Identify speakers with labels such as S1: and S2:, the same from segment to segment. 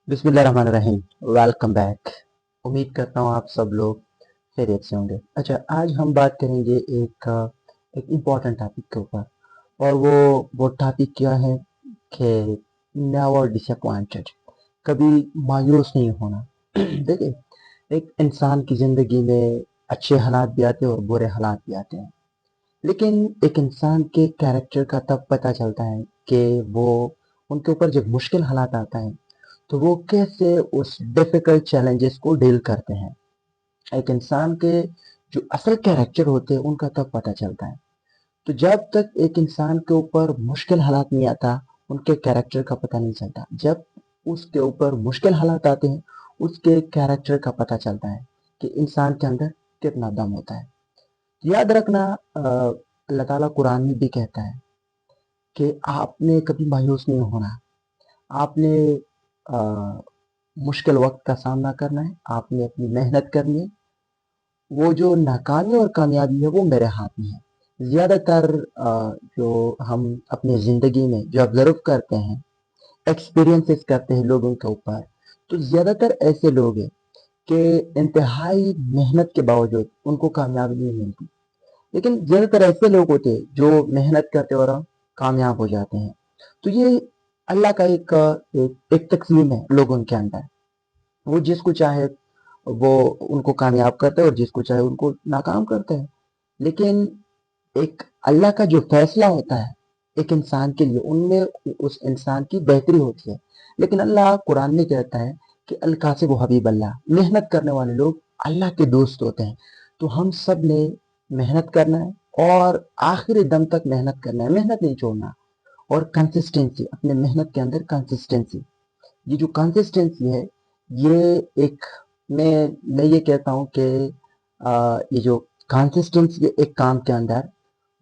S1: बिस्मिल्लाहिर्रहमानिर्रहीम। Welcome back. उम्मीद करता हूँ आप सब लोग खैरियत से होंगे। अच्छा, आज हम बात करेंगे एक इम्पॉर्टेंट टॉपिक के ऊपर, और वो टॉपिक क्या है कि नेवर डिसअपॉइंटेड, कभी मायूस नहीं होना। देखिए, एक इंसान की ज़िंदगी में अच्छे हालात भी आते हैं और बुरे हालात भी आते हैं, लेकिन एक इंसान के कैरेक्टर का तब पता चलता है कि वो उनके ऊपर जब मुश्किल हालात आता है तो वो कैसे उस डिफिकल्ट चैलेंजेस को डील करते हैं। एक इंसान के जो असल कैरेक्टर होते हैं उनका तब पता चलता है। तो जब तक एक इंसान के ऊपर मुश्किल हालात नहीं आता, उनके कैरेक्टर का पता नहीं चलता। जब उसके ऊपर मुश्किल हालात आते हैं, उसके कैरेक्टर का पता चलता है कि इंसान के अंदर कितना दम होता है। याद रखना, अल्लाह ताला कुरान में भी कहता है कि आपने कभी मायूस नहीं होना। आपने अ, मुश्किल वक्त का सामना करना है, आपने अपनी मेहनत करनी है। वो जो नाकामी और कामयाबी है वो मेरे हाथ में है। ज़्यादातर जो हम अपनी ज़िंदगी में जो ऑब्जर्व करते हैं, एक्सपीरियंसेस करते हैं लोगों के ऊपर, तो ज़्यादातर ऐसे लोग हैं कि इंतहाई मेहनत के बावजूद उनको कामयाबी नहीं मिलती। लेकिन ज़्यादातर ऐसे लोग होते हैं जो मेहनत करते और कामयाब हो जाते हैं। तो ये अल्लाह का एक तकसीम है लोगों के अंदर। वो जिसको चाहे वो उनको कामयाब करता है और जिसको चाहे उनको नाकाम करता है। लेकिन एक अल्लाह का जो फैसला होता है एक इंसान के लिए, उनमें उस इंसान की बेहतरी होती है। लेकिन अल्लाह कुरान में कहता है कि अल कासिब हबीब अल्लाह, मेहनत करने वाले लोग अल्लाह के दोस्त होते हैं। तो हम सब ने मेहनत करना है और आखिरी दम तक मेहनत करना है, मेहनत नहीं छोड़ना। और कंसिस्टेंसी, अपने मेहनत के अंदर कंसिस्टेंसी, ये जो कंसिस्टेंसी है, ये एक मैं ये कहता हूँ कि ये जो कंसिस्टेंसी है एक काम के अंदर,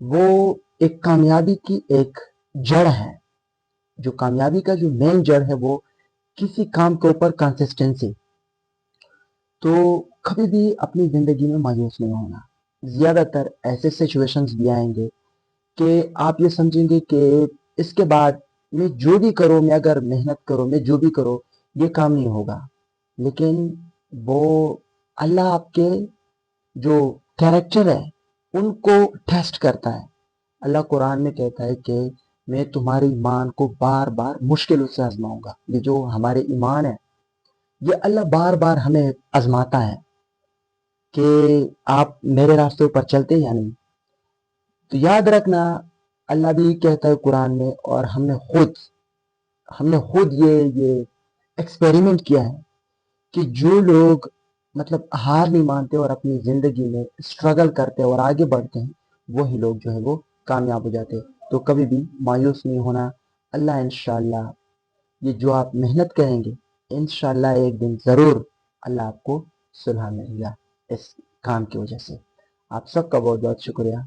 S1: वो एक कामयाबी की एक जड़ है। जो कामयाबी का जो मेन जड़ है वो किसी काम के ऊपर कंसिस्टेंसी। तो कभी भी अपनी जिंदगी में मायूस नहीं होना। ज्यादातर ऐसे सिचुएशंस भी आएंगे कि आप ये समझेंगे कि इसके बाद मैं जो भी करूँ, मैं अगर मेहनत करूँ, मैं जो भी करूँ, ये काम नहीं होगा। लेकिन वो अल्लाह आपके जो कैरेक्टर है उनको टेस्ट करता है। अल्लाह कुरान में कहता है कि मैं तुम्हारे ईमान को बार बार मुश्किलों से आजमाऊंगा। ये जो हमारे ईमान है, ये अल्लाह बार बार हमें आजमाता है कि आप मेरे रास्ते पर चलते या नहीं। तो याद रखना, अल्लाह भी कहता है कुरान में, और हमने खुद ये एक्सपेरिमेंट किया है कि जो लोग मतलब हार नहीं मानते और अपनी जिंदगी में स्ट्रगल करते हैं और आगे बढ़ते हैं, वही लोग जो है वो कामयाब हो जाते हैं। तो कभी भी मायूस नहीं होना। अल्लाह इंशाल्लाह, ये जो आप मेहनत करेंगे, इंशाल्लाह एक दिन ज़रूर अल्लाह आपको सुलह मिलेगा इस काम की वजह से। आप सबका बहुत बहुत शुक्रिया।